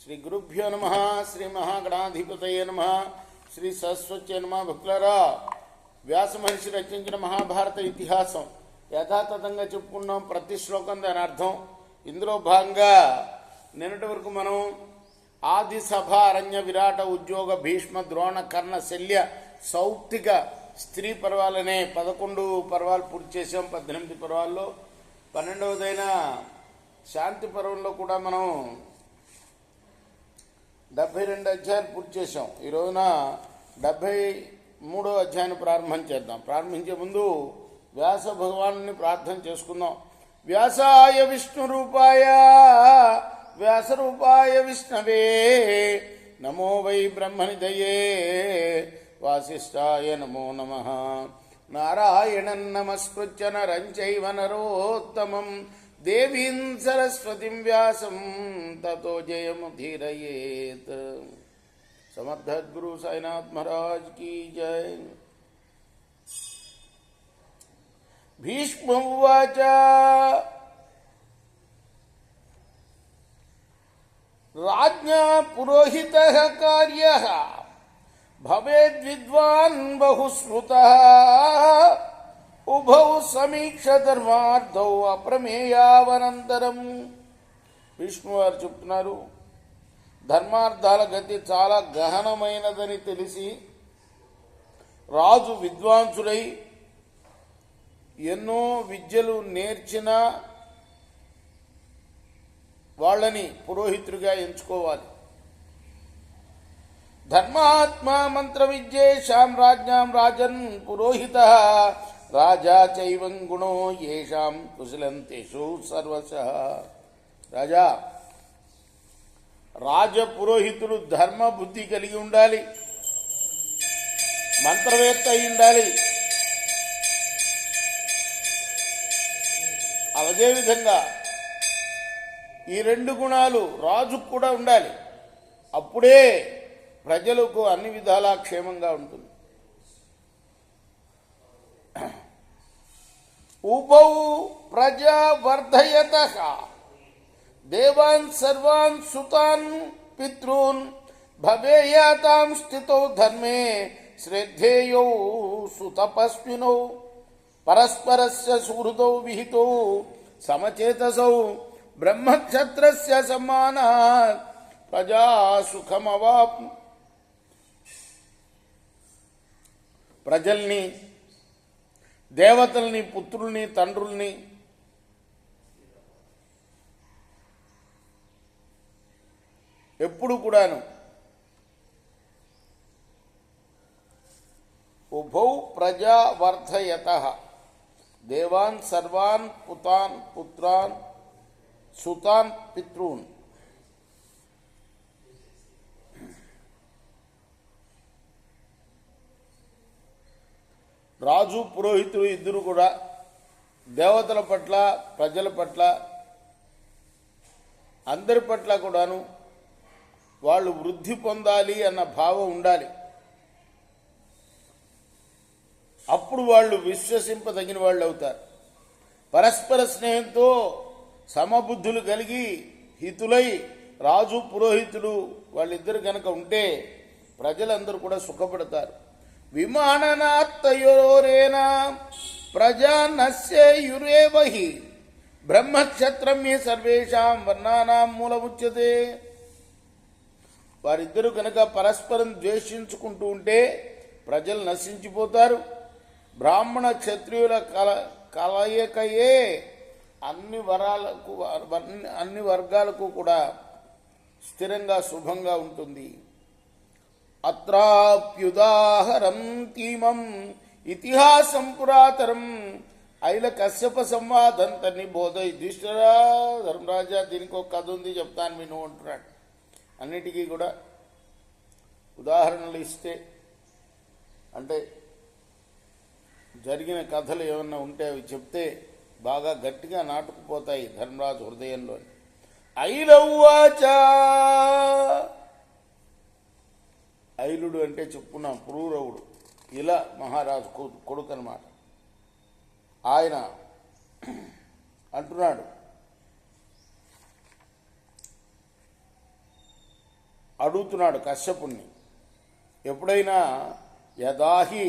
శ్రీ గురుభ్యో నమ. శ్రీ మహాగణాధిపతయే నమ. శ్రీ సరస్వత్యే నమ. భక్తులారా, వ్యాస మహర్షి రచించిన మహాభారత ఇతిహాసం యథాతథంగా చెప్పుకున్నాం. ప్రతి శ్లోకం దాని అర్థం. ఇందులో భాగంగా నిన్నటి వరకు మనం ఆది సభ, అరణ్య, విరాట, ఉద్యోగ, భీష్మ, ద్రోణ, కర్ణ, శల్య, సౌప్తిక, స్త్రీ పర్వాలనే 11 పర్వాలు పూర్తి చేసాం. 18 పర్వాల్లో 12వదైన శాంతి పర్వంలో కూడా మనం 72 అధ్యాయాలు పూర్తి చేసాం. ఈ రోజున 73వ అధ్యాయాన్ని ప్రారంభం చేద్దాం. ప్రారంభించే ముందు వ్యాస భగవాను ప్రార్థన చేసుకుందాం. వ్యాసాయ విష్ణు రూపాయ వ్యాస రూపాయ విష్ణవే నమో వై బ్రహ్మనిధయే వాసిష్ఠాయ నమో నమః. నారాయణం నమస్కృత్య నరం చైవ నరోత్తమం దేవీం సరస్వతిం వ్యాసం తతో జయముదీరయేత్. సమర్థ గురు సాయినాథ్ మహారాజ్ కీ జై. భీష్మ ఉవాచ రాజ్ఞా పురోహితః కార్యః భవేద్విద్వాన్ బహుశ్రుతః ఉభౌ సమీక్ష ధర్మార్థౌ అప్రమేయావనంతరం. విష్ణువారు చెప్తున్నారు, ధర్మార్థాల గతి చాలా గహనమైనదని తెలిసి రాజు విద్వాంసుడై ఎన్నో విద్యలు నేర్చిన వాళ్ళని పురోహితుడిగా ఎంచుకోవాలి. ధర్మాత్మ మంత్ర విద్యేషాం రాజ్ఞాం రాజన్ పురోహిత రాజా చైవం గుణో యేషాం కుశలంతేషు సర్వశః. రాజా, రాజ పురోహితుడు ధర్మ బుద్ధి కలిగి ఉండాలి, మంత్రవేత్త అయి ఉండాలి. అదేవిధంగా ఈ 2 గుణాలు రాజుకు కూడా ఉండాలి. అప్పుడే ప్రజలకు అన్ని విధాలా క్షేమంగా ఉంటుంది. ఉభౌ ప్రజా వర్ధయతః దేవాన్ సర్వాన్ సుతాన్ పితॄన్ భవేయాతాం స్థితౌ ధర్మే శ్రద్ధేయౌ సుతపస్వినౌ పరస్పరస్య సుహృదౌ విహితౌ సమచేతసౌ బ్రహ్మక్షత్రస్య సమ్మానాత్ ప్రజా సుఖమవాప్. ప్రజల్ని, దేవతల్ని, పుత్రుల్ని, తండ్రుల్ని ఎప్పుడు కూడాను ఉభౌ ప్రజా వర్ధయతః దేవాన్ సర్వాన్ పుత్రాన్ సుతాన్ పితॄన్. రాజు పురోహితుడు ఇద్దరు కూడా దేవతల పట్ల, ప్రజల పట్ల, అందరి పట్ల కూడాను వాళ్ళు వృద్ధి పొందాలి అన్న భావం ఉండాలి. అప్పుడు వాళ్ళు విశ్వసింపదగిన వాళ్ళు అవుతారు. పరస్పర స్నేహంతో సమబుద్ధులు కలిగి హితులై రాజు పురోహితుడు వాళ్ళిద్దరు కనుక ఉంటే ప్రజలందరూ కూడా సుఖపడతారు. విమాననాత్తయోరేనా ప్రజా నశ్యేయురేవహి బ్రహ్మక్షత్రమ్య సర్వేషాం వర్ణానాం మూలముచ్యతే. వారిద్దరూ కనుక పరస్పరం ద్వేషించుకుంటూ ఉంటే ప్రజలు నశించిపోతారు. బ్రాహ్మణ క్షత్రియుల కలయికయే అన్ని వర్గాలకు కూడా స్థిరంగా శుభంగా ఉంటుంది. అత్రాప్యుదాహరం తీమం ఇతిహాసం పురాతరం ఐల కశ్యప సంవాదం తన్ని బోధ యుధిష్ఠిరా. ధర్మరాజా, దీనికి ఒక కథ ఉంది, చెప్తాను విను అంటున్నాడు. అన్నిటికీ కూడా ఉదాహరణలు ఇస్తే, అంటే జరిగిన కథలు ఏమన్నా ఉంటే అవి చెప్తే బాగా గట్టిగా నాటుకుపోతాయి ధర్మరాజు హృదయంలో. ఐలవ్వాచ, ఐలుడు అంటే చెప్పుకున్నాం పురూరవుడు, ఇలా మహారాజు కొడుకు అన్నమాట. ఆయన అంటున్నాడు, అడుగుతున్నాడు కశ్యపుణ్ణి. ఎప్పుడైనా యదాహి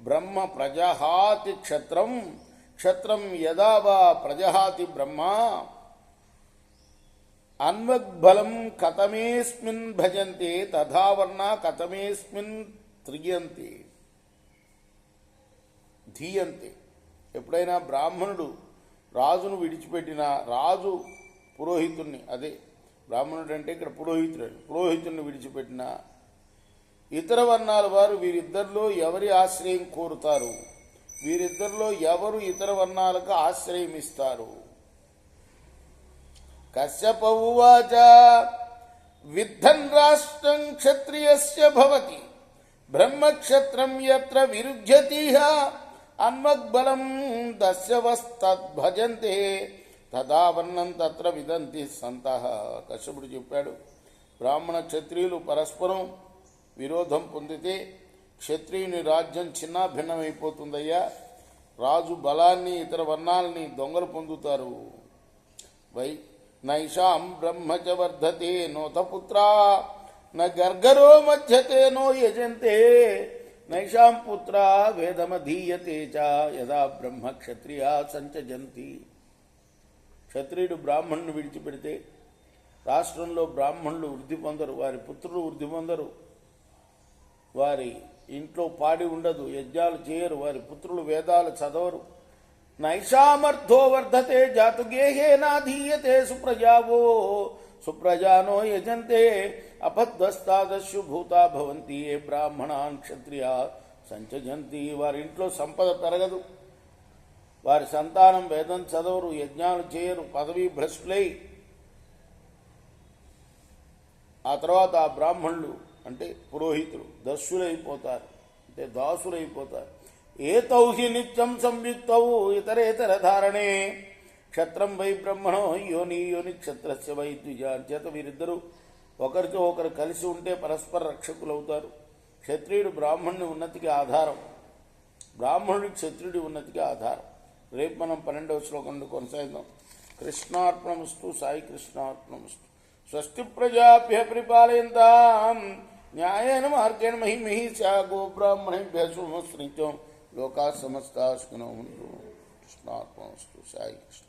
బ్రహ్మ ప్రజహాతి క్షత్రం క్షత్రం యదా వా ప్రజహాతి బ్రహ్మ అన్వద్బలం కథమేస్మిన్ భజంతే తథావర్ణ కథమేస్మిన్ త్రియంతే ధీయంతే. ఎప్పుడైనా బ్రాహ్మణుడు రాజును విడిచిపెట్టిన, రాజు పురోహితుణ్ణి, అదే బ్రాహ్మణుడు అంటే ఇక్కడ పురోహితుడిని విడిచిపెట్టిన ఇతర వర్ణాల వారు వీరిద్దరిలో ఎవరి ఆశ్రయం కోరుతారు, వీరిద్దరిలో ఎవరు ఇతర వర్ణాలకు ఆశ్రయం ఇస్తారు? కశ్యప ఉవాచ విద్ధన్ రాష్ట్రం క్షత్రియస్య భవతి బ్రహ్మక్షత్రం యత్ర విరుధ్యతిహ అన్వగ్బలం దస్యవస్తద్భజంతే తదా వర్ణం తత్ర విదంతి సంతః. కశ్యపుడు చెప్పాడు, బ్రాహ్మణ క్షత్రియులు పరస్పరం విరోధం పొందితే క్షత్రియుని రాజ్యం చిన్నా భిన్నమైపోతుందయ్యా. రాజు బలాన్ని ఇతర వర్ణాలని దొంగలు పొందుతారు. వై నైషాం బ్రహ్మ చ వర్ధతే నోతపుత్రా న గర్గరో మధ్యతే నో యజంతే నైషాం పుత్రా వేదమధీయతే చ యదా బ్రహ్మ క్షత్రియా సంచజంతి. క్షత్రియుడు బ్రాహ్మణుని విడిచిపెడితే రాష్ట్రంలో బ్రాహ్మణులు వృద్ధి పొందరు, వారి పుత్రులు వృద్ధి పొందరు, వారి ఇంట్లో పాడి ఉండదు, యజ్ఞాలు చేయరు, వారి పుత్రులు వేదాలు చదవరు. నైషామర్థో వర్ధతే జాతుగేహేనాధీయతే సుప్రజావో సుప్రజానో యజంతే అపద్వస్తాదస్యు భూతా భవంతి ఏ బ్రాహ్మణాన్ క్షత్రియా సంచజంతి. వారి ఇంట్లో సంపద పెరగదు, వారి సంతానం వేదం చదవరు, యజ్ఞాలు చేయరు, పదవీ భ్రష్టులై ఆ తర్వాత ఆ బ్రాహ్మణులు అంటే పురోహితులు దస్యులైపోతారు, అంటే దాసులైపోతారు. ఏతౌ హి నిత్యం సంయుక్తౌ ఇతరేతర ధారణే క్షత్రం వై బ్రహ్మణో యోని యోని క్షత్రస్య వై ద్విజ. చేత వీరిద్దరూ ఒకరితో ఒకరు కలిసి ఉంటే పరస్పర రక్షకులవుతారు. క్షత్రియుడు బ్రాహ్మణుని ఉన్నతికి ఆధారం, బ్రాహ్మణుడి క్షత్రియుడి ఉన్నతికి ఆధారం. రేపు మనం 12వ శ్లోకం నుండి కొనసాగిద్దాం. కృష్ణార్పణమస్తు. సాయి కృష్ణార్పణమస్తు. స్వస్తి ప్రజాభ్య పరిపాలయంతాం న్యాయేన మార్గేణ మహిమహిషా గోబ్రాహ్మణేభ్యः శుభమస్తు. నిత్యం లోకా సమస్తా సుఖినో భవంతు. కృష్ణార్పణమస్తు. సాయి కృష్ణ.